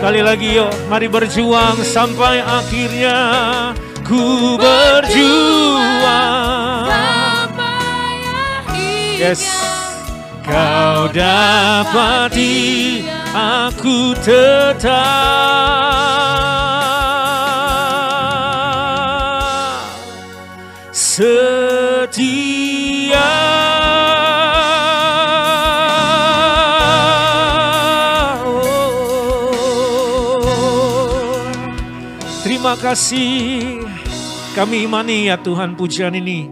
Sekali lagi yuk, mari berjuang sampai akhirnya. Ku berjuang sampai akhirnya. Yes. Kau dapati aku tetap setia. Terima kasih, kami imani ya Tuhan pujian ini.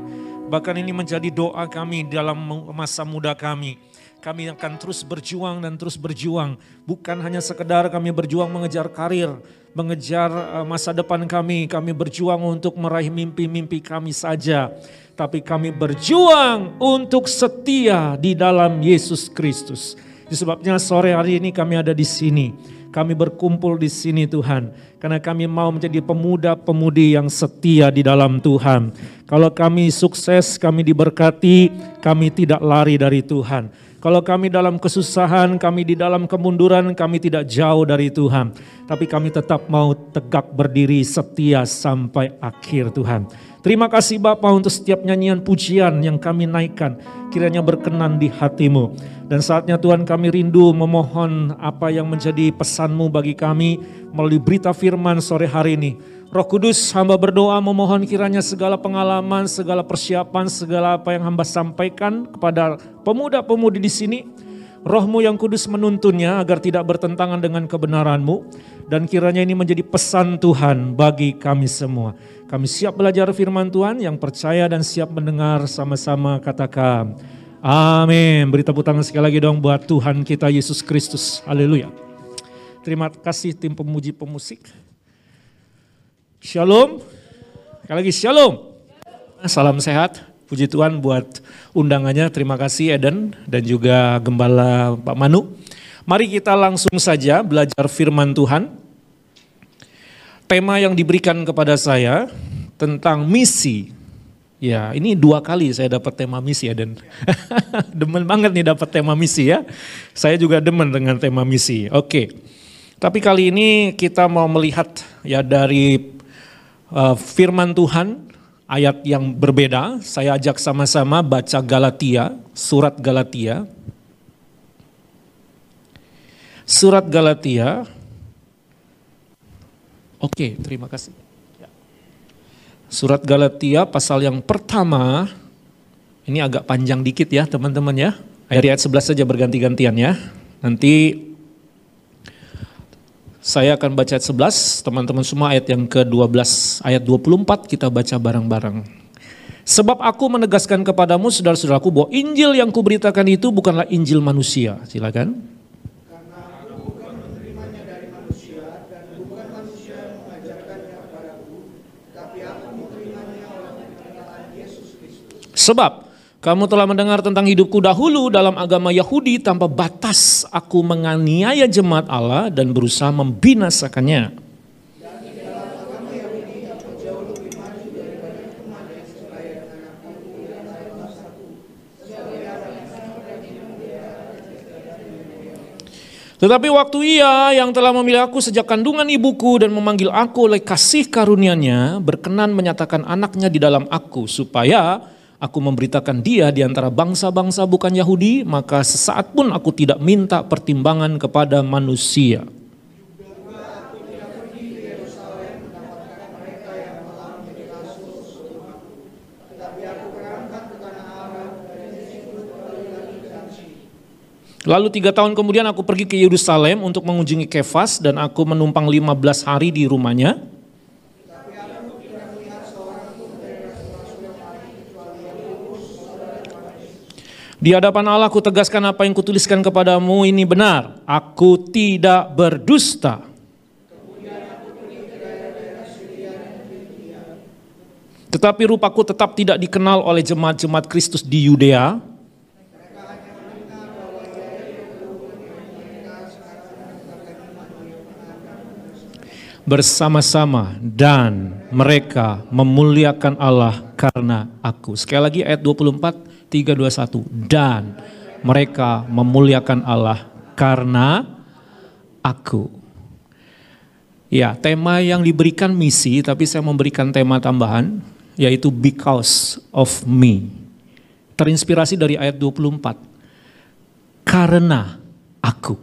Bahkan ini menjadi doa kami dalam masa muda kami. Kami akan terus berjuang dan terus berjuang. Bukan hanya sekedar kami berjuang mengejar karir, mengejar masa depan kami. Kami berjuang untuk meraih mimpi-mimpi kami saja. Tapi kami berjuang untuk setia di dalam Yesus Kristus. Sebabnya sore hari ini kami ada di sini. Kami berkumpul di sini Tuhan, karena kami mau menjadi pemuda-pemudi yang setia di dalam Tuhan. Kalau kami sukses, kami diberkati, kami tidak lari dari Tuhan. Kalau kami dalam kesusahan, kami di dalam kemunduran, kami tidak jauh dari Tuhan. Tapi kami tetap mau tegak berdiri setia sampai akhir Tuhan. Terima kasih Bapa untuk setiap nyanyian pujian yang kami naikkan. Kiranya berkenan di hati-Mu. Dan saatnya Tuhan kami rindu memohon apa yang menjadi pesan-Mu bagi kami melalui berita firman sore hari ini. Roh Kudus, hamba berdoa memohon kiranya segala pengalaman, segala persiapan, segala apa yang hamba sampaikan kepada pemuda-pemudi di sini, Roh-Mu yang kudus menuntunnya agar tidak bertentangan dengan kebenaran-Mu. Dan kiranya ini menjadi pesan Tuhan bagi kami semua. Kami siap belajar firman Tuhan, yang percaya dan siap mendengar sama-sama katakan amin. Beri tepuk tangan sekali lagi dong buat Tuhan kita Yesus Kristus. Haleluya. Terima kasih tim pemuji pemusik. Shalom. Sekali lagi shalom. Salam sehat. Puji Tuhan buat undangannya. Terima kasih Eden dan juga Gembala Pak Manu. Mari kita langsung saja belajar firman Tuhan. Tema yang diberikan kepada saya tentang misi. Ya, ini 2 kali saya dapat tema misi Eden. Demen banget nih dapat tema misi ya. Saya juga demen dengan tema misi. Oke. Tapi kali ini kita mau melihat ya dari firman Tuhan, ayat yang berbeda. Saya ajak sama-sama baca Galatia, surat Galatia. Surat Galatia. Oke, terima kasih. Surat Galatia pasal yang pertama. Ini agak panjang dikit ya teman-teman ya. Ayat 11 saja berganti-gantian ya. Nanti saya akan baca ayat 11, teman-teman semua ayat yang ke-12, ayat 24 kita baca bareng-bareng. Sebab aku menegaskan kepadamu saudara-saudaraku bahwa Injil yang kuberitakan itu bukanlah Injil manusia. Silakan. Karena aku bukan menerimanya dari manusia dan bukan manusia yang mengajarkannya kepadaku, tapi aku menerimanya oleh perkataan Yesus Kristus. Sebab kamu telah mendengar tentang hidupku dahulu dalam agama Yahudi tanpa batas aku menganiaya jemaat Allah dan berusaha membinasakannya. Dan di dalam agama Yahudi aku jauh lebih maju daripada teman yang sebaya dengan aku dan saya satu. Sebagai orang yang sama dan Tetapi waktu Ia yang telah memilih aku sejak kandungan ibuku dan memanggil aku oleh kasih karunia-Nya berkenan menyatakan anaknya di dalam aku supaya aku memberitakan dia di antara bangsa-bangsa bukan Yahudi, maka sesaat pun aku tidak minta pertimbangan kepada manusia. juga aku tidak pergi ke Yerusalem mendapatkan mereka yang malah menjadi rasul sebelum aku. Tetapi aku berangkat ke tanah Arab dan dari situ kembali lagi ke Damsyik. Lalu 3 tahun kemudian aku pergi ke Yerusalem untuk mengunjungi Kefas dan aku menumpang 15 hari di rumahnya. Tapi aku tidak melihat seorang pun dari rasul-rasul yang lain kecuali Yakobus, saudara kepada Yesus. Di hadapan Allah aku tegaskan apa yang kutuliskan kepadamu ini benar. Aku tidak berdusta. Tetapi rupaku tetap tidak dikenal oleh jemaat-jemaat Kristus di Yudea. Bersama-sama dan mereka memuliakan Allah karena aku. Sekali lagi ayat 24, 3, 21. Dan mereka memuliakan Allah karena aku. Ya, tema yang diberikan misi, tapi saya memberikan tema tambahan, yaitu because of me. Terinspirasi dari ayat 24. Karena aku.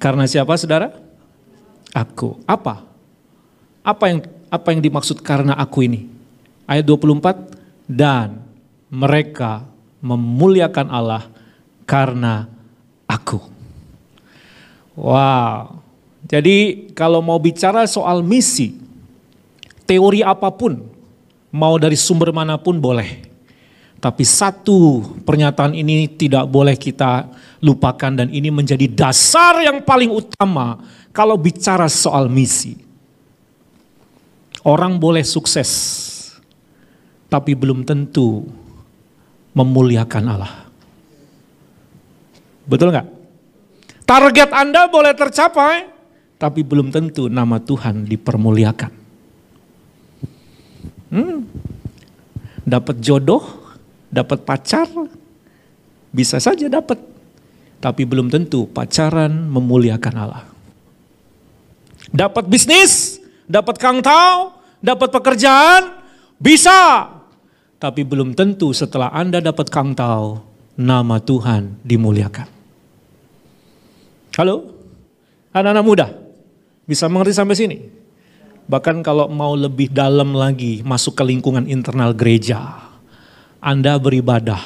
Karena siapa, saudara? Aku. Apa? Apa yang dimaksud karena aku ini? Ayat 24, dan mereka memuliakan Allah karena aku. Wow. Jadi kalau mau bicara soal misi, teori apapun, mau dari sumber manapun boleh. Tapi satu pernyataan ini tidak boleh kita lupakan dan ini menjadi dasar yang paling utama kalau bicara soal misi. Orang boleh sukses, tapi belum tentu memuliakan Allah. Betul nggak? Target Anda boleh tercapai, tapi belum tentu nama Tuhan dipermuliakan. Dapat jodoh, dapat pacar, bisa saja dapat, tapi belum tentu pacaran memuliakan Allah. Dapat bisnis, dapat kangtau, dapat pekerjaan, bisa. Tapi belum tentu setelah Anda dapat kangtau, nama Tuhan dimuliakan. Halo? Anak-anak muda, bisa mengerti sampai sini? Bahkan kalau mau lebih dalam lagi, masuk ke lingkungan internal gereja, Anda beribadah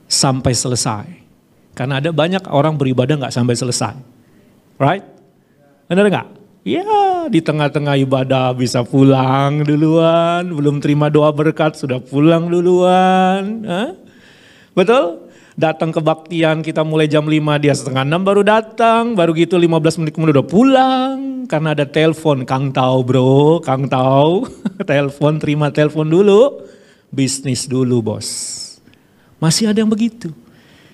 sampai selesai. Karena ada banyak orang beribadah gak sampai selesai. Right? Benar gak? Ya, di tengah-tengah ibadah bisa pulang duluan, belum terima doa berkat sudah pulang duluan. Betul? Datang kebaktian kita mulai jam 5, dia setengah 6 baru datang, baru gitu 15 menit kemudian udah pulang. Karena ada telepon, Kang Tau bro, Kang Tau, telepon, terima telepon dulu, bisnis dulu bos. Masih ada yang begitu.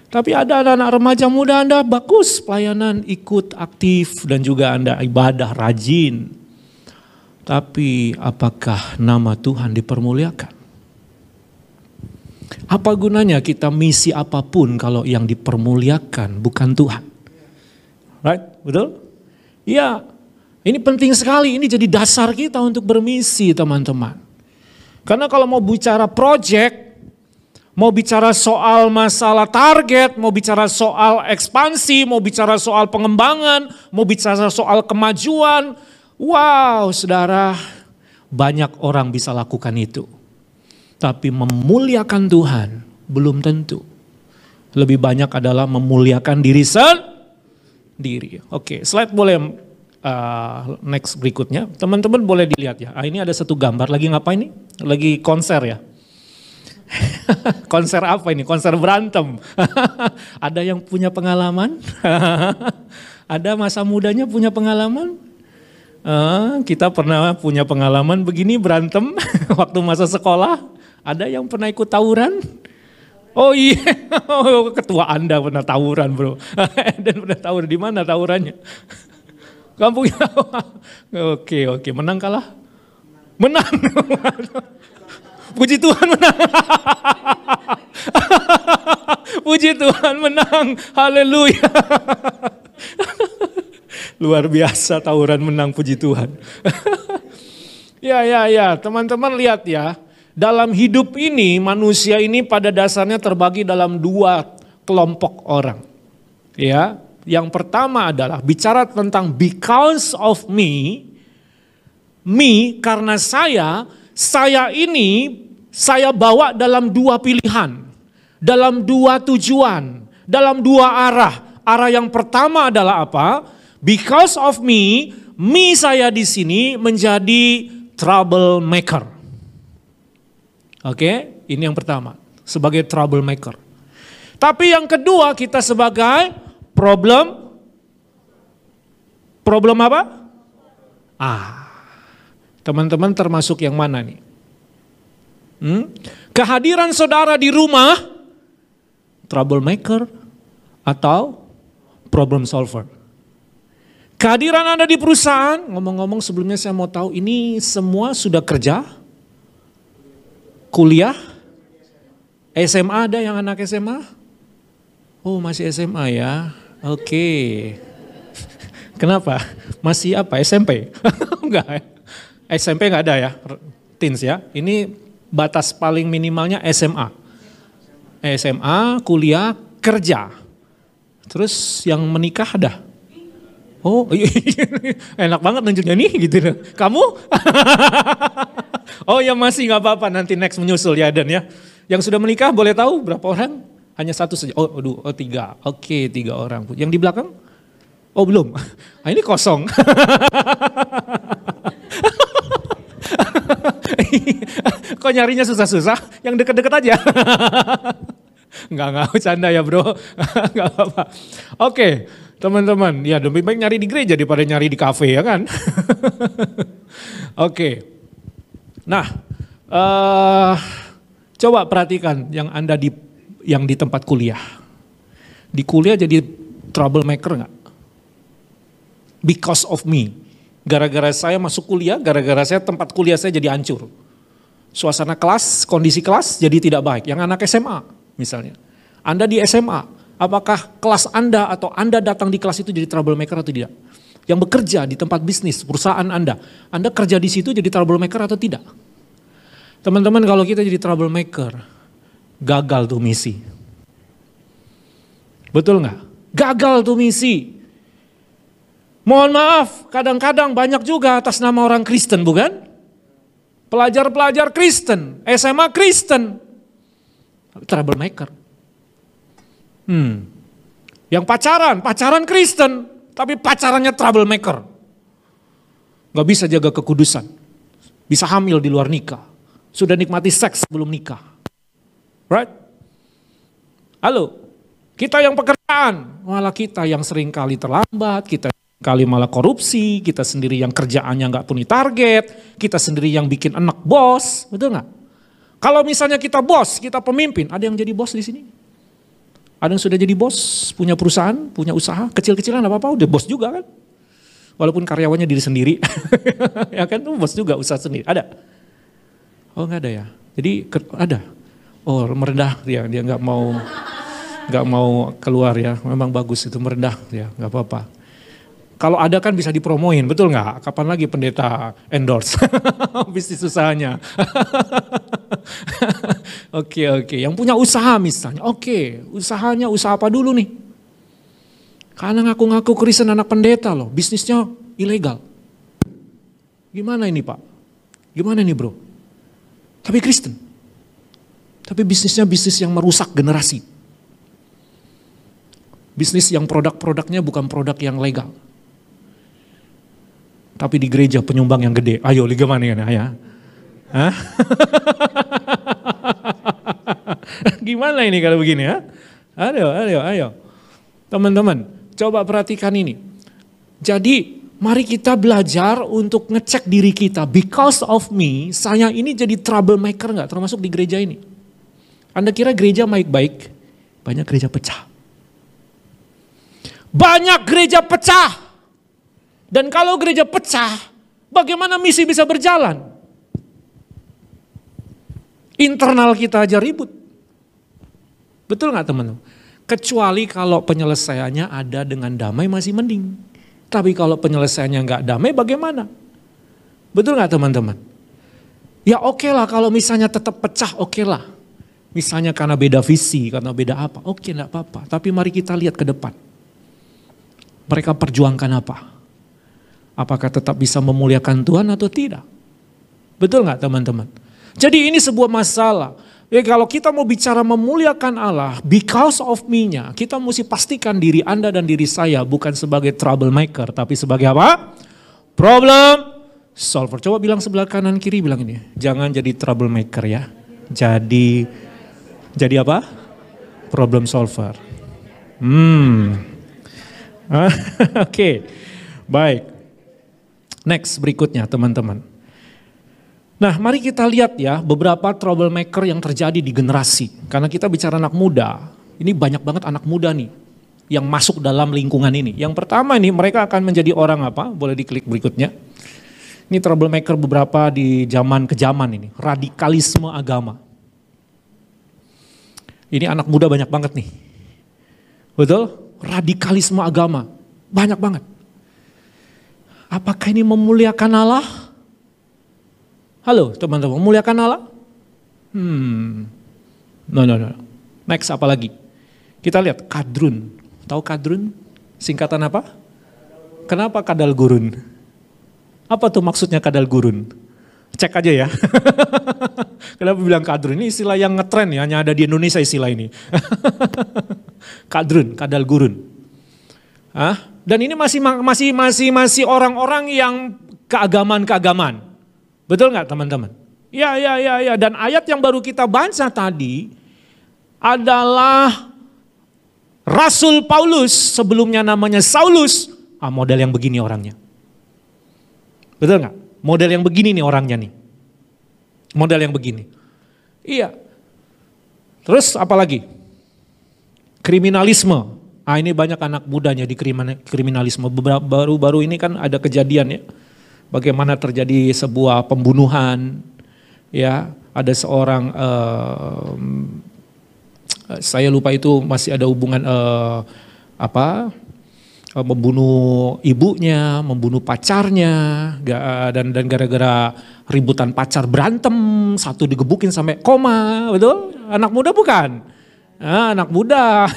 Tapi ada anak-anak remaja muda Anda bagus pelayanan, ikut aktif dan juga Anda ibadah rajin. Tapi apakah nama Tuhan dipermuliakan? Apa gunanya kita misi apapun kalau yang dipermuliakan bukan Tuhan? Right? Betul? Ya, ini penting sekali, ini jadi dasar kita untuk bermisi teman-teman. Karena kalau mau bicara project, mau bicara soal masalah target, mau bicara soal ekspansi, mau bicara soal pengembangan, mau bicara soal kemajuan. Wow, saudara, banyak orang bisa lakukan itu. Tapi memuliakan Tuhan belum tentu. Lebih banyak adalah memuliakan diri sendiri. Oke, slide boleh next berikutnya. Teman-teman boleh dilihat ya. Ini ada satu gambar, lagi ngapain nih? Lagi konser ya. Konser apa ini? Konser berantem. Ada yang punya pengalaman? Ada masa mudanya punya pengalaman? Kita pernah punya pengalaman begini berantem waktu masa sekolah. Ada yang pernah ikut tawuran? Oh iya, ketua Anda pernah tawuran bro. Dan pernah tawuran, di mana tawurannya? Kampungnya. Oke, menang kalah? Menang. Puji Tuhan menang. Puji Tuhan menang. Haleluya. Luar biasa tawuran menang, puji Tuhan. Ya, teman-teman lihat ya. Dalam hidup ini manusia ini pada dasarnya terbagi dalam dua kelompok orang. Ya, yang pertama adalah bicara tentang because of me karena saya ini saya bawa dalam dua pilihan, dalam dua tujuan, dalam dua arah. Arah yang pertama adalah apa? Because of me saya di sini menjadi troublemaker. Oke, ini yang pertama, sebagai troublemaker. Tapi yang kedua kita sebagai problem apa? Teman-teman termasuk yang mana nih? Kehadiran saudara di rumah, troublemaker atau problem solver? Kehadiran Anda di perusahaan, ngomong-ngomong sebelumnya saya mau tahu ini semua sudah kerja? Kuliah? SMA ada yang anak SMA? Oh masih SMA ya, oke. Kenapa? Masih apa? SMP? Enggak ya? SMP enggak ada ya? Teens ya? Ini batas paling minimalnya SMA. SMA, kuliah, kerja. Terus yang menikah ada? Oh, enak banget nunjuknya nih gitu. Kamu? Oh ya masih nggak apa-apa, nanti next menyusul ya Dan ya. Yang sudah menikah boleh tahu berapa orang? Hanya satu saja. Oh, aduh, 3. Oke, 3 orang. Yang di belakang? Oh belum. Nah, ini kosong. Kok nyarinya susah-susah? Yang deket-deket aja. Enggak bercanda ya bro. Enggak apa-apa. Oke, teman-teman. Ya lebih baik nyari di gereja daripada nyari di kafe ya kan. Oke. Nah, coba perhatikan yang Anda yang di tempat kuliah. Di kuliah jadi troublemaker enggak? Because of me. Gara-gara saya masuk kuliah, gara-gara saya tempat kuliah saya jadi hancur. Suasana kelas, kondisi kelas jadi tidak baik. Yang anak SMA misalnya. Anda di SMA, apakah kelas Anda atau Anda datang di kelas itu jadi troublemaker atau tidak? Yang bekerja di tempat bisnis, perusahaan Anda kerja di situ jadi troublemaker atau tidak? Teman-teman kalau kita jadi troublemaker, gagal tuh misi. Betul nggak? Gagal tuh misi. Mohon maaf, kadang-kadang banyak juga atas nama orang Kristen, bukan? Pelajar-pelajar Kristen, SMA Kristen, troublemaker. Yang pacaran Kristen, tapi pacarannya troublemaker. Gak bisa jaga kekudusan, bisa hamil di luar nikah, sudah nikmati seks sebelum nikah. Right? Halo, kita yang pekerjaan, malah kita yang sering kali terlambat, kita kali malah korupsi, kita sendiri yang kerjaannya nggak punya target, kita sendiri yang bikin enak bos, betul nggak? Kalau misalnya kita bos, kita pemimpin, ada yang jadi bos di sini? Ada yang sudah jadi bos, punya perusahaan, punya usaha, kecil-kecilan apa-apa, udah bos juga kan? Walaupun karyawannya diri sendiri, ya kan tuh bos juga usaha sendiri, ada? Oh nggak ada ya? Jadi ada? Oh merendah dia nggak mau keluar ya, memang bagus itu merendah ya, nggak apa-apa. Kalau ada kan bisa dipromoin, betul nggak? Kapan lagi pendeta endorse bisnis usahanya? Oke, yang punya usaha misalnya, usahanya usaha apa dulu nih? Karena ngaku-ngaku Kristen anak pendeta loh, bisnisnya ilegal. Gimana ini Pak? Gimana ini bro? Tapi Kristen, tapi bisnisnya bisnis yang merusak generasi. Bisnis yang produk-produknya bukan produk yang legal. Tapi di gereja penyumbang yang gede. Ayo gimana ya? Hah? Gimana ini kalau begini ya? Ayo. Teman-teman, coba perhatikan ini. Jadi mari kita belajar untuk ngecek diri kita. Because of me, saya ini jadi troublemaker gak? Termasuk di gereja ini. Anda kira gereja baik-baik? Banyak gereja pecah. Banyak gereja pecah. Dan kalau gereja pecah, bagaimana misi bisa berjalan? Internal kita aja ribut. Betul gak teman-teman? Kecuali kalau penyelesaiannya ada dengan damai masih mending. Tapi kalau penyelesaiannya gak damai bagaimana? Betul gak teman-teman? Ya oke lah kalau misalnya tetap pecah oke lah. Misalnya karena beda visi, karena beda apa. Oke gak apa-apa. Tapi mari kita lihat ke depan. Mereka perjuangkan apa? Apakah tetap bisa memuliakan Tuhan atau tidak? Betul gak teman-teman? Jadi ini sebuah masalah. Ya, kalau kita mau bicara memuliakan Allah, because of me-nya, kita mesti pastikan diri Anda dan diri saya bukan sebagai troublemaker, tapi sebagai apa? Problem solver. Coba bilang sebelah kanan kiri, bilang ini. Jangan jadi troublemaker ya. Jadi apa? Problem solver. Oke, baik. Next berikutnya teman-teman. Nah mari kita lihat ya beberapa troublemaker yang terjadi di generasi. Karena kita bicara anak muda, ini banyak banget anak muda nih yang masuk dalam lingkungan ini. Yang pertama ini mereka akan menjadi orang apa? Boleh diklik berikutnya. Ini troublemaker beberapa di zaman ke zaman ini. Radikalisme agama. Ini anak muda banyak banget nih. Betul? Radikalisme agama. Banyak banget. Apakah ini memuliakan Allah? Halo teman-teman, memuliakan Allah? No. Next apa lagi? Kita lihat kadrun. Tahu kadrun? Singkatan apa? Kenapa kadal gurun? Apa tuh maksudnya kadal gurun? Cek aja ya. Kenapa bilang kadrun? Ini istilah yang ngetren ya, hanya ada di Indonesia istilah ini. Kadrun, kadal gurun. Dan ini masih orang-orang yang keagamaan. Betul nggak teman-teman? Ya. Dan ayat yang baru kita baca tadi adalah Rasul Paulus, sebelumnya namanya Saulus. Model yang begini orangnya. Betul nggak? Model yang begini nih orangnya nih. Model yang begini. Iya. Terus apa lagi? Kriminalisme. Ini banyak anak mudanya di kriminalisme. Baru-baru ini kan ada kejadian ya. Bagaimana terjadi sebuah pembunuhan. Ya, ada seorang saya lupa itu masih ada hubungan membunuh ibunya, membunuh pacarnya, dan gara-gara ributan pacar berantem, satu digebukin sampai koma, betul? Anak muda bukan? Anak muda,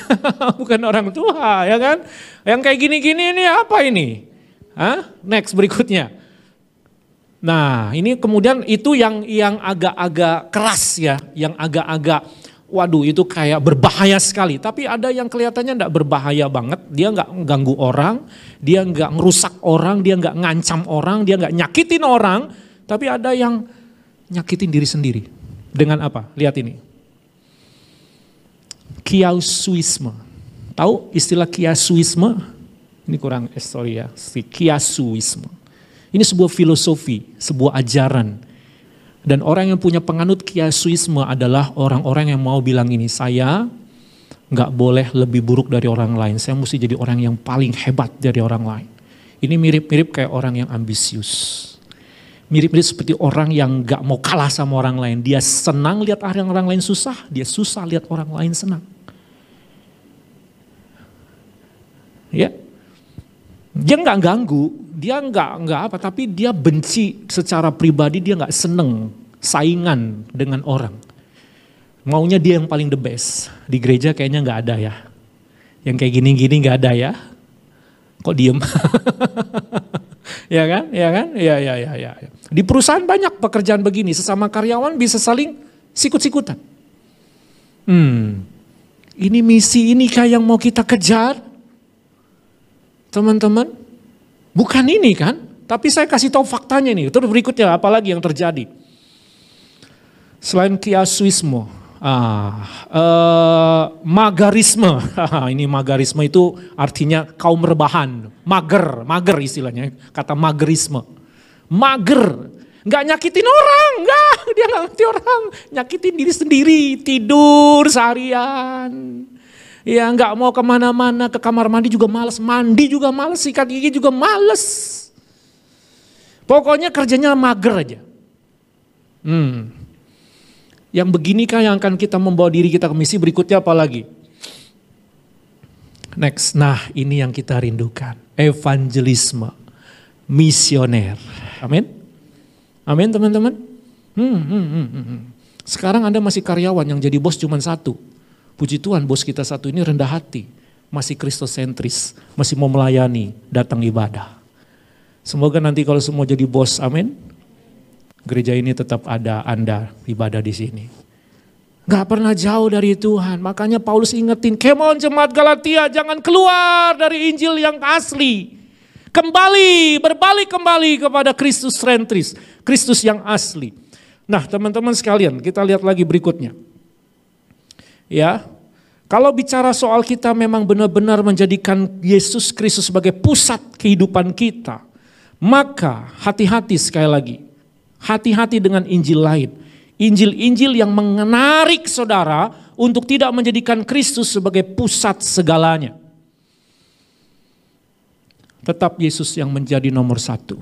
bukan orang tua, ya kan? Yang kayak gini-gini ini apa ini? Next berikutnya. Nah ini kemudian itu yang agak-agak keras ya, yang agak-agak waduh itu kayak berbahaya sekali. Tapi ada yang kelihatannya enggak berbahaya banget. Dia enggak ganggu orang, dia enggak ngerusak orang, dia enggak ngancam orang, dia enggak nyakitin orang. Tapi ada yang nyakitin diri sendiri. Dengan apa? Lihat ini. Kiasuisme. Tahu istilah kiasuisme? Ini kurang sorry ya. Kiasuisme. Ini sebuah filosofi, sebuah ajaran. Dan orang yang punya penganut kiasuisme adalah orang-orang yang mau bilang ini, saya nggak boleh lebih buruk dari orang lain. Saya mesti jadi orang yang paling hebat dari orang lain. Ini mirip-mirip kayak orang yang ambisius. Mirip-mirip seperti orang yang nggak mau kalah sama orang lain. Dia senang lihat orang lain susah, dia susah lihat orang lain senang. Ya, dia nggak ganggu, dia nggak apa, tapi dia benci secara pribadi, dia nggak seneng saingan dengan orang. Maunya dia yang paling the best. Di gereja kayaknya nggak ada ya, yang kayak gini-gini nggak ada ya. Kok diem? Ya kan? Ya. Di perusahaan banyak pekerjaan begini, sesama karyawan bisa saling sikut-sikutan. Ini misi ini kayak yang mau kita kejar. Teman-teman, bukan ini kan, tapi saya kasih tahu faktanya nih. Terus berikutnya apalagi yang terjadi? Selain kiasuisme, magarisme. Ini magarisme itu artinya kaum rebahan, mager istilahnya, kata magerisme. Mager, nggak nyakitin orang, dia nggak ngerti orang, nyakitin diri sendiri, tidur seharian. Ya nggak mau kemana-mana, ke kamar mandi juga males, mandi juga males, sikat gigi juga males. Pokoknya kerjanya mager aja. Yang beginikah yang akan kita membawa diri kita ke misi berikutnya apa lagi? Next, nah ini yang kita rindukan. Evangelisme, misioner. Amin? Amin teman-teman? Sekarang Anda masih karyawan yang jadi bos cuma satu. Puji Tuhan bos kita satu ini rendah hati, masih kristosentris, masih mau melayani, datang ibadah. Semoga nanti kalau semua jadi bos, amin. Gereja ini tetap ada Anda ibadah di sini. Gak pernah jauh dari Tuhan, makanya Paulus ingetin, come on jemaat Galatia, jangan keluar dari Injil yang asli. Berbalik kembali kepada Kristus sentris, Kristus yang asli. Nah teman-teman sekalian, kita lihat lagi berikutnya. Ya, kalau bicara soal kita memang benar-benar menjadikan Yesus Kristus sebagai pusat kehidupan kita, maka hati-hati sekali lagi, hati-hati dengan Injil lain. Injil-Injil yang menarik saudara untuk tidak menjadikan Kristus sebagai pusat segalanya. Tetap Yesus yang menjadi nomor satu.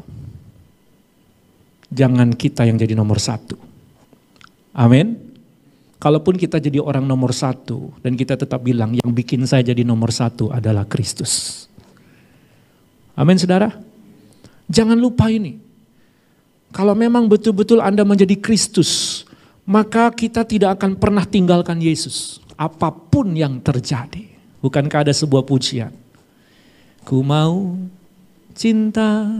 Jangan kita yang jadi nomor satu. Amin. Kalaupun kita jadi orang nomor satu dan kita tetap bilang yang bikin saya jadi nomor satu adalah Kristus. Amin saudara. Jangan lupa ini. Kalau memang betul-betul Anda menjadi Kristus, maka kita tidak akan pernah tinggalkan Yesus. Apapun yang terjadi. Bukankah ada sebuah pujian? Ku mau cinta,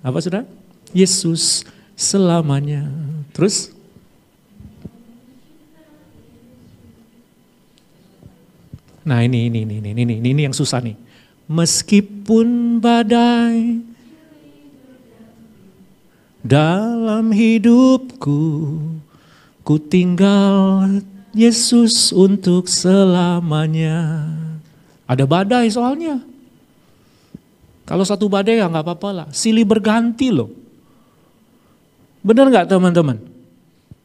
apa saudara? Yesus selamanya. Terus? Nah ini yang susah nih. Meskipun badai dalam hidupku, ku tinggal Yesus untuk selamanya. Ada badai soalnya. Kalau satu badai ya gak apa-apa lah. Silih berganti loh. Benar gak teman-teman?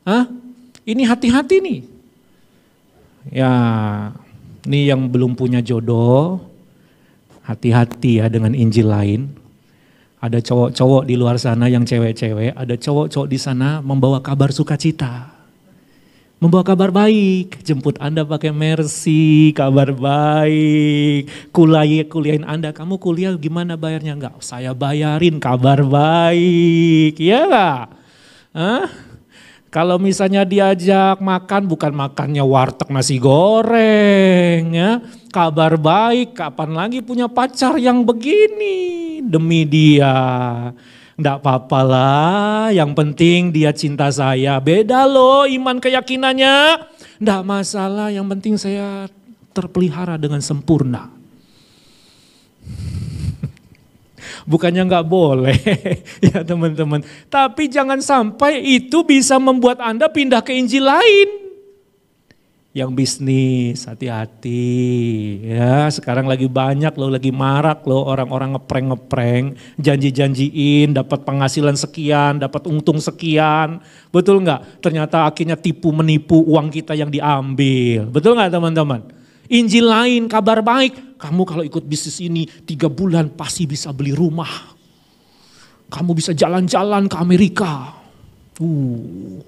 Hah? Ini hati-hati nih. Ya, ini yang belum punya jodoh, hati-hati ya dengan Injil lain. Ada cowok-cowok di luar sana yang cewek-cewek, ada cowok-cowok di sana membawa kabar sukacita. Membawa kabar baik, jemput Anda pakai Mercy, kabar baik. Kuliahin Anda, kamu kuliah gimana bayarnya? Enggak, saya bayarin, kabar baik. Iya enggak? Hah? Kalau misalnya diajak makan, bukan makannya warteg nasi goreng ya. Kabar baik, kapan lagi punya pacar yang begini demi dia. Enggak apa-apa lah, yang penting dia cinta saya. Beda loh iman keyakinannya. Enggak masalah, yang penting saya terpelihara dengan sempurna. Bukannya nggak boleh ya teman-teman. Tapi jangan sampai itu bisa membuat Anda pindah ke Injil lain. Yang bisnis, hati-hati ya. Sekarang lagi banyak loh, lagi marak loh orang-orang ngepreng-ngepreng. Janji-janjiin dapat penghasilan sekian, dapat untung sekian. Betul nggak? Ternyata akhirnya tipu menipu uang kita yang diambil. Betul nggak teman-teman? Injil lain, kabar baik. Kamu kalau ikut bisnis ini 3 bulan pasti bisa beli rumah. Kamu bisa jalan-jalan ke Amerika.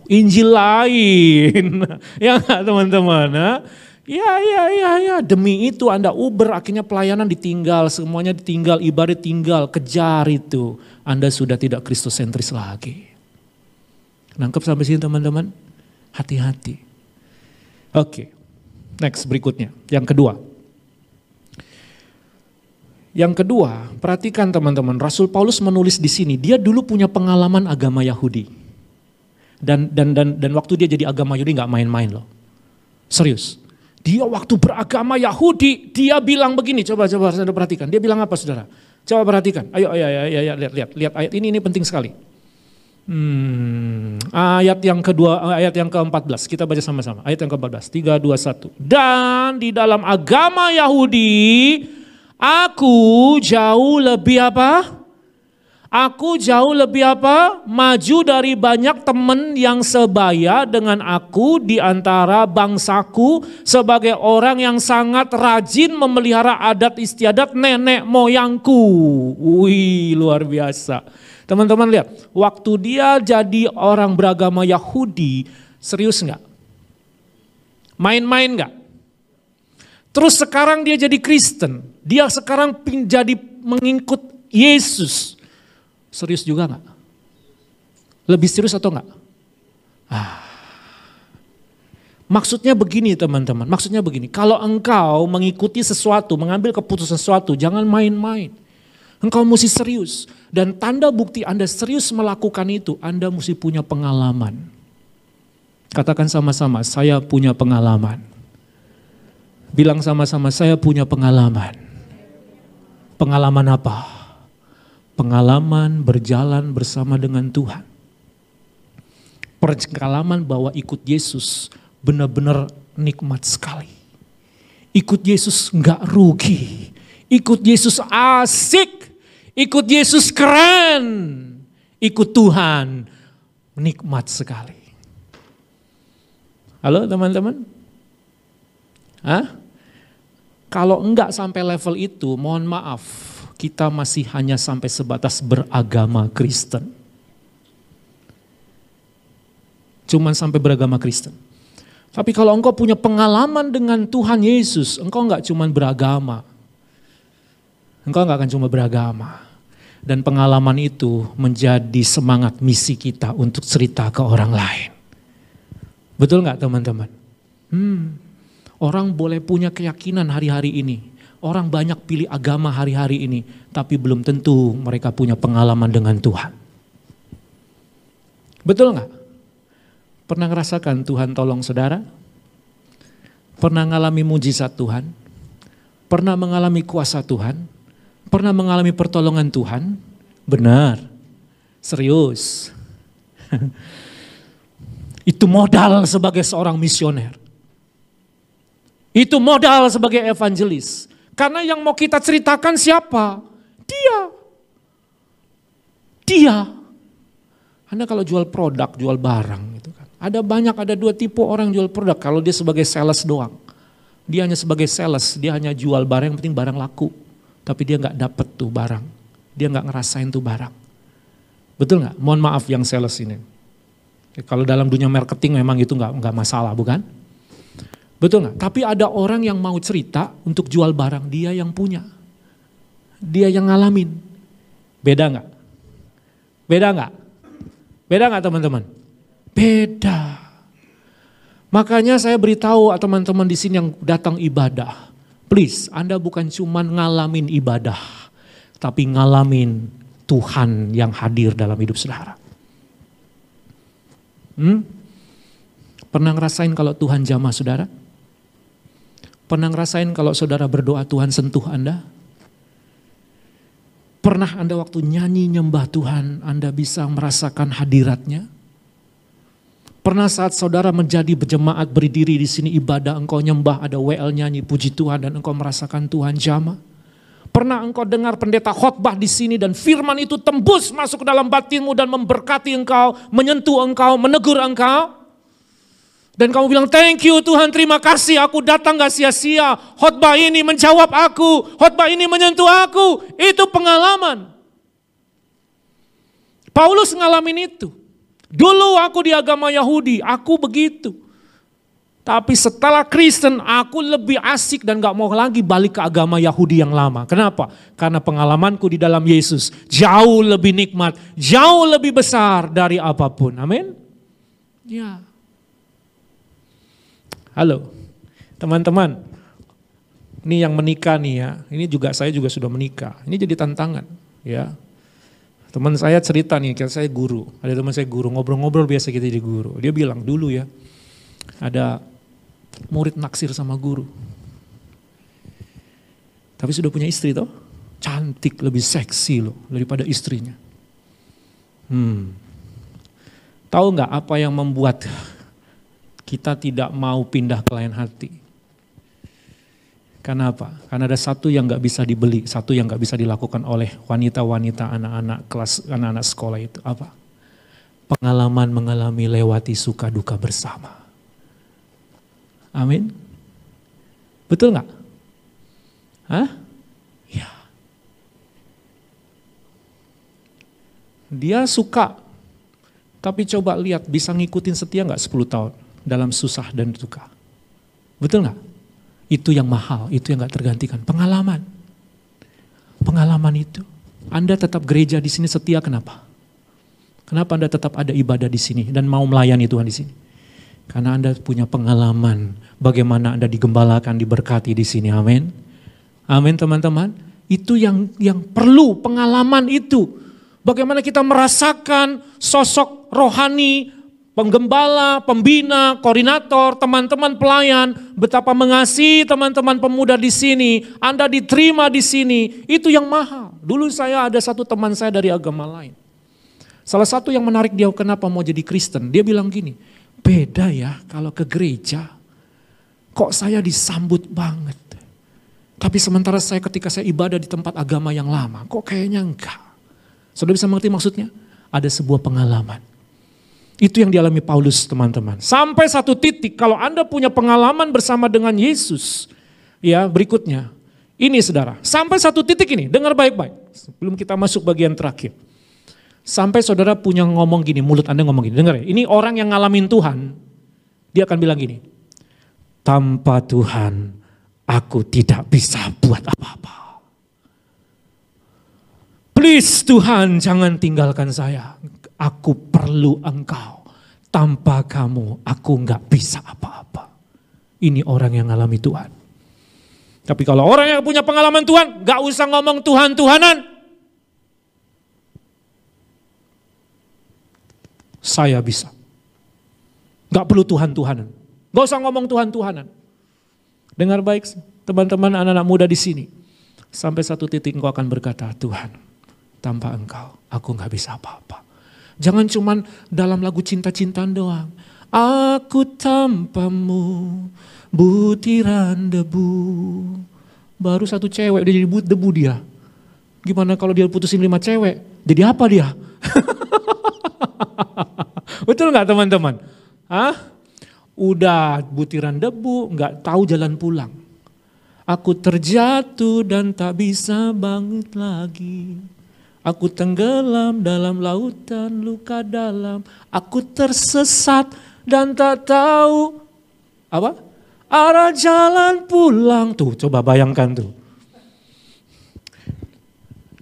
Injil lain. Ya enggak teman-teman? Ya. Demi itu Anda Uber, akhirnya pelayanan ditinggal. Semuanya ditinggal, ibadah tinggal, kejar itu. Anda sudah tidak kristosentris lagi. Nangkep sampai sini teman-teman? Hati-hati. Oke. Next berikutnya, yang kedua. Yang kedua, perhatikan teman-teman, Rasul Paulus menulis di sini, dia dulu punya pengalaman agama Yahudi. Dan waktu dia jadi agama Yahudi nggak main-main loh. Serius. Dia waktu beragama Yahudi, dia bilang begini, coba saudara perhatikan. Dia bilang apa saudara? Coba perhatikan. Ayo lihat ayat ini penting sekali. Ayat yang kedua, ayat yang ke-14, kita baca sama-sama. Ayat yang ke-14, 3, 2, 1. Dan di dalam agama Yahudi, aku jauh lebih apa? Aku jauh lebih apa? Maju dari banyak teman yang sebaya dengan aku di antara bangsaku sebagai orang yang sangat rajin memelihara adat istiadat nenek moyangku. Wih, luar biasa. Teman-teman lihat, waktu dia jadi orang beragama Yahudi, serius enggak? Main-main enggak? Terus sekarang dia jadi Kristen, dia sekarang jadi mengikut Yesus. Serius juga enggak? Lebih serius atau enggak? Maksudnya begini teman-teman, maksudnya begini, kalau engkau mengikuti sesuatu, mengambil keputusan sesuatu, jangan main-main. Engkau mesti serius. Dan tanda bukti Anda serius melakukan itu, Anda mesti punya pengalaman. Katakan sama-sama, saya punya pengalaman. Bilang sama-sama, saya punya pengalaman. Pengalaman apa? Pengalaman berjalan bersama dengan Tuhan. Pengalaman bahwa ikut Yesus benar-benar nikmat sekali. Ikut Yesus enggak rugi. Ikut Yesus asik. Ikut Yesus keren, ikut Tuhan, nikmat sekali. Halo teman-teman? Kalau enggak sampai level itu, mohon maaf, kita masih hanya sampai sebatas beragama Kristen. Cuman sampai beragama Kristen. Tapi kalau engkau punya pengalaman dengan Tuhan Yesus, engkau enggak cuman beragama. Engkau enggak akan cuma beragama. Dan pengalaman itu menjadi semangat misi kita untuk cerita ke orang lain. Betul nggak teman-teman? Orang boleh punya keyakinan hari-hari ini. Orang banyak pilih agama hari-hari ini. Tapi belum tentu mereka punya pengalaman dengan Tuhan. Betul nggak? Pernah ngerasakan Tuhan tolong saudara? Pernah mengalami mujizat Tuhan? Pernah mengalami kuasa Tuhan? Pernah mengalami pertolongan Tuhan? Benar, serius. Itu modal sebagai seorang misioner. Itu modal sebagai evangelis. Karena yang mau kita ceritakan siapa? Dia. Anda kalau jual produk, jual barang gitu kan. Ada dua tipe orang jual produk. Kalau dia sebagai sales doang. Dia hanya sebagai sales, dia hanya jual barang, yang penting barang laku. Tapi dia gak dapet tuh barang. Dia gak ngerasain tuh barang. Betul gak? Mohon maaf yang sales ini. Kalau dalam dunia marketing memang itu gak masalah, bukan? Betul gak? Tapi ada orang yang mau cerita untuk jual barang, dia yang punya. Dia yang ngalamin. Beda gak? Beda gak? Beda gak teman-teman? Beda. Makanya saya beritahu teman-teman di sini yang datang ibadah. Please, Anda bukan cuma ngalamin ibadah, tapi ngalamin Tuhan yang hadir dalam hidup saudara. Pernah ngerasain kalau Tuhan jamah saudara? Pernah ngerasain kalau saudara berdoa Tuhan sentuh Anda? Pernah Anda waktu nyanyi nyembah Tuhan, Anda bisa merasakan hadiratnya? Pernah saat saudara menjadi berjemaat berdiri di sini ibadah, engkau nyembah, ada WL nyanyi puji Tuhan dan engkau merasakan Tuhan jamah? Pernah engkau dengar pendeta khotbah di sini dan firman itu tembus masuk ke dalam batinmu dan memberkati engkau, menyentuh engkau, menegur engkau? Dan kamu bilang thank you Tuhan, terima kasih, aku datang gak sia-sia, khotbah ini menjawab aku, khotbah ini menyentuh aku. Itu pengalaman. Paulus ngalamin itu. Dulu aku di agama Yahudi, aku begitu. Tapi setelah Kristen, aku lebih asik dan gak mau lagi balik ke agama Yahudi yang lama. Kenapa? Karena pengalamanku di dalam Yesus jauh lebih nikmat, jauh lebih besar dari apapun. Amin? Ya. Halo, teman-teman. Ini yang menikah nih ya, ini juga saya juga sudah menikah. Ini jadi tantangan ya. Teman saya cerita nih, saya guru, ada teman saya guru, ngobrol-ngobrol biasa kita jadi guru. Dia bilang dulu ya, ada murid naksir sama guru. Tapi sudah punya istri toh, cantik, lebih seksi loh daripada istrinya. Tahu nggak apa yang membuat kita tidak mau pindah ke lain hati? Karena apa? Karena ada satu yang gak bisa dibeli, satu yang gak bisa dilakukan oleh wanita-wanita, anak-anak kelas, anak-anak sekolah itu. Apa? Pengalaman mengalami lewati suka duka bersama. Amin? Betul gak? Hah? Ya. Dia suka, tapi coba lihat bisa ngikutin setia gak 10 tahun dalam susah dan duka? Betul gak? Itu yang mahal, itu yang gak tergantikan. Pengalaman. Pengalaman itu. Anda tetap gereja di sini setia kenapa? Kenapa Anda tetap ada ibadah di sini dan mau melayani Tuhan di sini? Karena Anda punya pengalaman bagaimana Anda digembalakan, diberkati di sini. Amin. Amin teman-teman. Itu yang perlu, pengalaman itu. Bagaimana kita merasakan sosok rohani, penggembala, pembina, koordinator, teman-teman pelayan, betapa mengasihi teman-teman pemuda di sini, Anda diterima di sini, itu yang mahal. Dulu saya ada satu teman saya dari agama lain. Salah satu yang menarik dia kenapa mau jadi Kristen, dia bilang gini, beda ya kalau ke gereja, kok saya disambut banget. Tapi sementara saya ketika saya ibadah di tempat agama yang lama, kok kayaknya enggak. Saudara bisa mengerti maksudnya? Ada sebuah pengalaman. Itu yang dialami Paulus teman-teman. Sampai satu titik kalau Anda punya pengalaman bersama dengan Yesus. Ya berikutnya. Ini saudara. Sampai satu titik ini. Dengar baik-baik. Sebelum kita masuk bagian terakhir. Sampai saudara punya ngomong gini. Mulut Anda ngomong gini. Dengar ya. Ini orang yang ngalamin Tuhan. Dia akan bilang gini. Tanpa Tuhan aku tidak bisa buat apa-apa. Please Tuhan, jangan tinggalkan saya. Aku perlu Engkau. Tanpa kamu, aku gak bisa apa-apa. Ini orang yang ngalami Tuhan. Tapi kalau orang yang punya pengalaman Tuhan, gak usah ngomong Tuhan-Tuhanan. Saya bisa. Gak perlu Tuhan-Tuhanan. Gak usah ngomong Tuhan-Tuhanan. Dengar baik teman-teman anak-anak muda di sini. Sampai satu titik engkau akan berkata, Tuhan, tanpa Engkau, aku gak bisa apa-apa. Jangan cuman dalam lagu cinta-cintaan doang. Aku tanpamu, butiran debu. Baru satu cewek dia jadi debu dia. Gimana kalau dia putusin 5 cewek? Jadi apa dia? Betul gak teman-teman? Udah butiran debu, gak tahu jalan pulang. Aku terjatuh dan tak bisa bangkit lagi. Aku tenggelam dalam lautan luka dalam. Aku tersesat dan tak tahu arah jalan pulang. Tuh coba bayangkan tuh.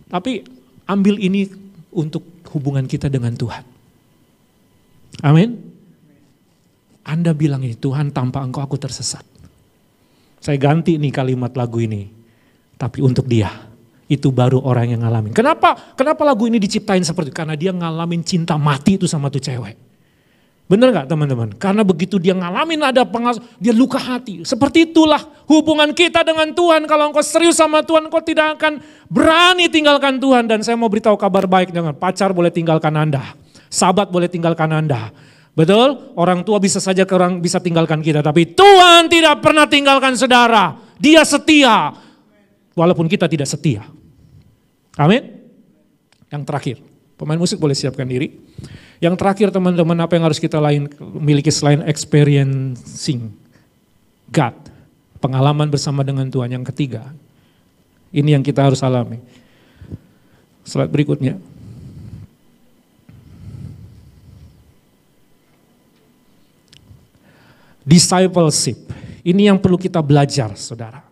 Tapi ambil ini untuk hubungan kita dengan Tuhan. Amin. Anda bilang ini, Tuhan tanpa Engkau aku tersesat. Saya ganti nih kalimat lagu ini. Tapi untuk dia. Itu baru orang yang ngalamin. Kenapa lagu ini diciptain seperti itu? Karena dia ngalamin cinta mati itu sama tuh cewek. Bener gak teman-teman? Karena begitu dia ngalamin dia luka hati. Seperti itulah hubungan kita dengan Tuhan. Kalau engkau serius sama Tuhan, engkau tidak akan berani tinggalkan Tuhan. Dan saya mau beritahu kabar baik dengan pacar boleh tinggalkan Anda. Sahabat boleh tinggalkan Anda. Betul? Orang tua bisa saja bisa tinggalkan kita. Tapi Tuhan tidak pernah tinggalkan saudara. Dia setia. Walaupun kita tidak setia. Amin. Yang terakhir, pemain musik boleh siapkan diri. Yang terakhir teman-teman, apa yang harus kita miliki selain experiencing God. Pengalaman bersama dengan Tuhan. Yang ketiga, ini yang kita harus alami. Slide berikutnya. Discipleship. Ini yang perlu kita belajar, saudara.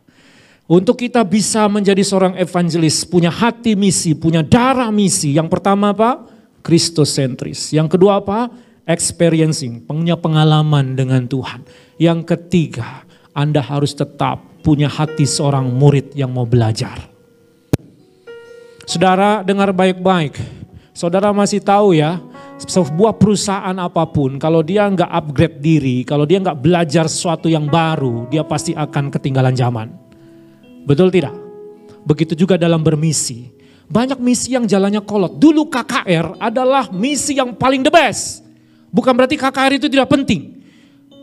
Untuk kita bisa menjadi seorang evangelis, punya hati misi, punya darah misi. Yang pertama apa? Kristosentris. Yang kedua apa? Experiencing, punya pengalaman dengan Tuhan. Yang ketiga, Anda harus tetap punya hati seorang murid yang mau belajar. Saudara dengar baik-baik. Saudara masih tahu ya, sebuah perusahaan apapun, kalau dia nggak upgrade diri, kalau dia nggak belajar sesuatu yang baru, dia pasti akan ketinggalan zaman. Betul tidak? Begitu juga dalam bermisi. Banyak misi yang jalannya kolot. Dulu KKR adalah misi yang paling the best. Bukan berarti KKR itu tidak penting.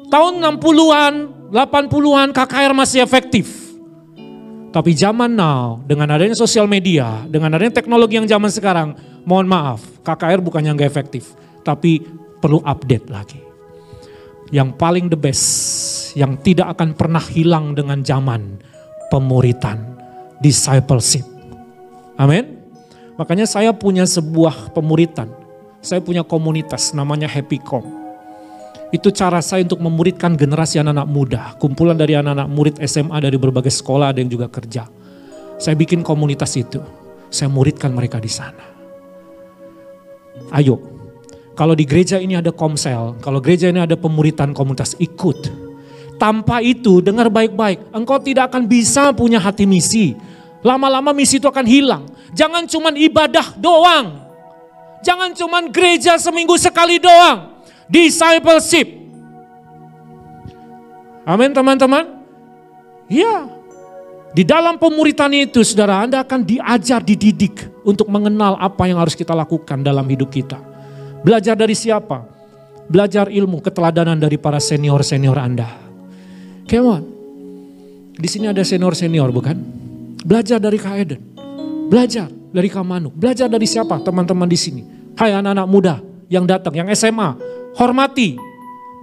Tahun 60-an, 80-an KKR masih efektif. Tapi zaman now, dengan adanya sosial media, dengan adanya teknologi yang zaman sekarang, mohon maaf, KKR bukannya nggak efektif. Tapi perlu update lagi. Yang paling the best, yang tidak akan pernah hilang dengan zaman, pemuritan, discipleship. Amin. Makanya saya punya sebuah pemuritan. Saya punya komunitas namanya Happycom. Itu cara saya untuk memuridkan generasi anak-anak muda. Kumpulan dari anak-anak murid SMA dari berbagai sekolah, ada yang juga kerja. Saya bikin komunitas itu. Saya muridkan mereka di sana. Ayo, kalau di gereja ini ada komsel, kalau gereja ini ada pemuritan komunitas, ikut. Tanpa itu, dengar baik-baik, engkau tidak akan bisa punya hati misi. Lama-lama misi itu akan hilang. Jangan cuman ibadah doang. Jangan cuman gereja seminggu sekali doang. Discipleship. Amin teman-teman. Ya. Di dalam pemuritan itu saudara, Anda akan diajar, dididik untuk mengenal apa yang harus kita lakukan dalam hidup kita. Belajar dari siapa? Belajar ilmu, keteladanan dari para senior-senior Anda. Come on. Di sini ada senior-senior bukan? Belajar dari Kak Eden. Belajar dari Kak Manu. Belajar dari siapa teman-teman di sini? Hai anak-anak muda yang datang, yang SMA. Hormati.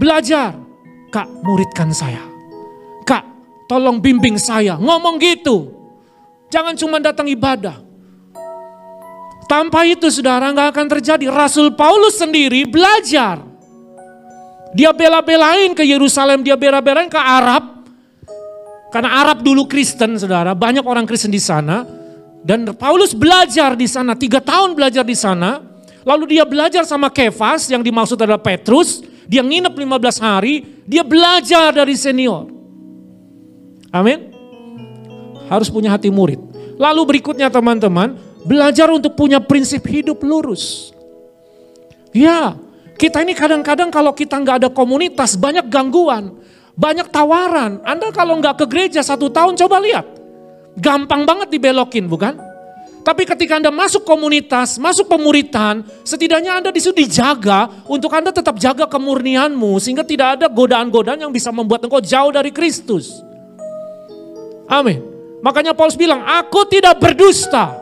Belajar. Kak, muridkan saya. Kak, tolong bimbing saya. Ngomong gitu. Jangan cuma datang ibadah. Tanpa itu saudara gak akan terjadi. Rasul Paulus sendiri belajar. Dia bela-belain ke Yerusalem, dia bela-belain ke Arab. Karena Arab dulu Kristen saudara, banyak orang Kristen di sana. Dan Paulus belajar di sana, 3 tahun belajar di sana. Lalu dia belajar sama Kefas yang dimaksud adalah Petrus. Dia nginep 15 hari, dia belajar dari senior. Amin. Harus punya hati murid. Lalu berikutnya teman-teman, belajar untuk punya prinsip hidup lurus. Ya, kita ini kadang-kadang kalau kita nggak ada komunitas, banyak gangguan, banyak tawaran. Anda kalau nggak ke gereja 1 tahun, coba lihat. Gampang banget dibelokin, bukan? Tapi ketika Anda masuk komunitas, masuk pemuritan, setidaknya Anda disitu dijaga untuk Anda tetap jaga kemurnianmu. Sehingga tidak ada godaan-godaan yang bisa membuat engkau jauh dari Kristus. Amin. Makanya Paulus bilang, aku tidak berdusta.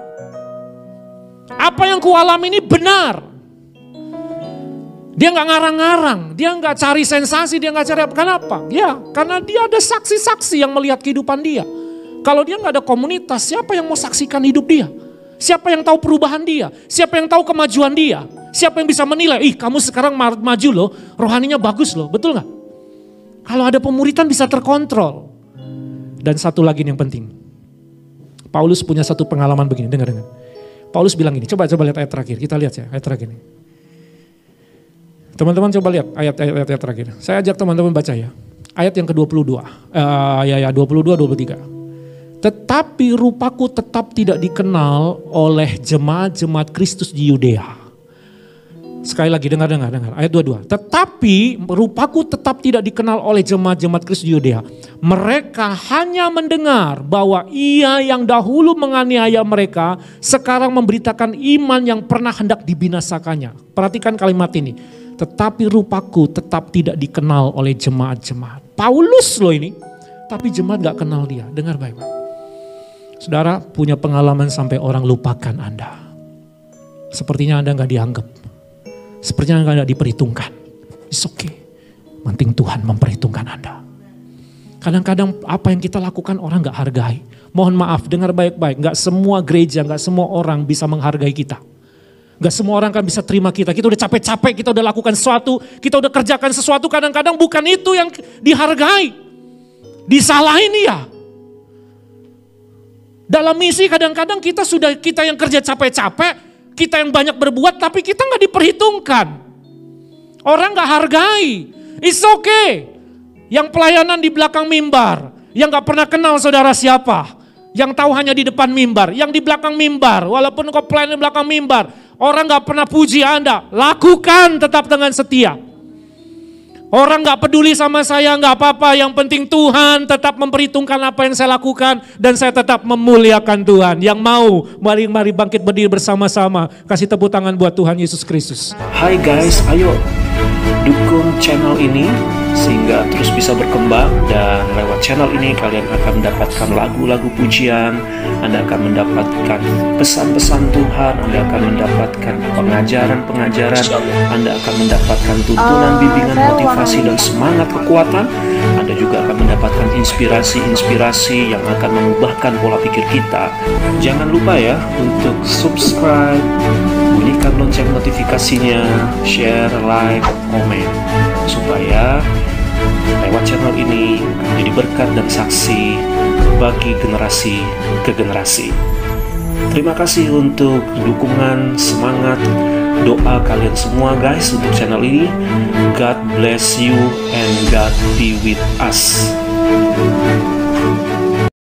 Apa yang kualami ini benar. Dia nggak ngarang-ngarang, dia nggak cari sensasi, dia nggak cari apa. Kenapa? Ya, karena dia ada saksi-saksi yang melihat kehidupan dia. Kalau dia nggak ada komunitas, siapa yang mau saksikan hidup dia? Siapa yang tahu perubahan dia? Siapa yang tahu kemajuan dia? Siapa yang bisa menilai, kamu sekarang maju loh, rohaninya bagus loh, betul nggak? Kalau ada pemuritan bisa terkontrol. Dan satu lagi yang penting, Paulus punya satu pengalaman begini, dengar. Paulus bilang gini, coba lihat ayat terakhir, kita lihat ya ayat terakhir ini. Teman-teman coba lihat ayat terakhir. Saya ajak teman-teman baca ya, ayat yang ke-22, 22-23. Tetapi rupaku tetap tidak dikenal oleh jemaat-jemaat Kristus di Yudea. Sekali lagi dengar ayat 22. Tetapi rupaku tetap tidak dikenal oleh jemaat-jemaat Kristus di Yudea. Mereka hanya mendengar bahwa ia yang dahulu menganiaya mereka sekarang memberitakan iman yang pernah hendak dibinasakannya. Perhatikan kalimat ini. Tetapi rupaku tetap tidak dikenal oleh jemaat-jemaat. Paulus loh ini, tapi jemaat gak kenal dia. Dengar baik-baik. Saudara punya pengalaman sampai orang lupakan Anda. Sepertinya Anda gak dianggap. Sepertinya Anda gak diperhitungkan. It's okay. Penting Tuhan memperhitungkan Anda. Kadang-kadang apa yang kita lakukan orang gak hargai. Mohon maaf, dengar baik-baik. Gak semua gereja, gak semua orang bisa menghargai kita. Gak semua orang kan bisa terima kita. Kita udah capek-capek, kita udah lakukan sesuatu. Kita udah kerjakan sesuatu, kadang-kadang bukan itu yang dihargai. Disalahin dia. Dalam misi kadang-kadang kita yang kerja capek-capek, kita yang banyak berbuat tapi kita gak diperhitungkan. Orang gak hargai. It's okay. Yang pelayanan di belakang mimbar, yang gak pernah kenal saudara siapa, yang tahu hanya di depan mimbar, yang di belakang mimbar, walaupun kau pelayanan di belakang mimbar, orang gak pernah puji Anda, lakukan tetap dengan setia. Orang gak peduli sama saya, gak apa-apa. Yang penting Tuhan tetap memperhitungkan apa yang saya lakukan. Dan saya tetap memuliakan Tuhan. Yang mau, mari bangkit berdiri bersama-sama. Kasih tepuk tangan buat Tuhan Yesus Kristus. Hai guys, ayo dukung channel ini sehingga terus bisa berkembang. Dan lewat channel ini kalian akan mendapatkan lagu-lagu pujian, Anda akan mendapatkan pesan-pesan Tuhan, Anda akan mendapatkan pengajaran-pengajaran, Anda akan mendapatkan tuntunan, bimbingan, motivasi dan semangat kekuatan. Anda juga akan mendapatkan inspirasi-inspirasi yang akan mengubahkan pola pikir kita. Jangan lupa ya untuk subscribe, bunyikan lonceng notifikasinya, share, like, komen, supaya lewat channel ini menjadi berkat dan saksi bagi generasi ke generasi. Terima kasih untuk dukungan, semangat, doa kalian semua guys untuk channel ini. God bless you and God be with us.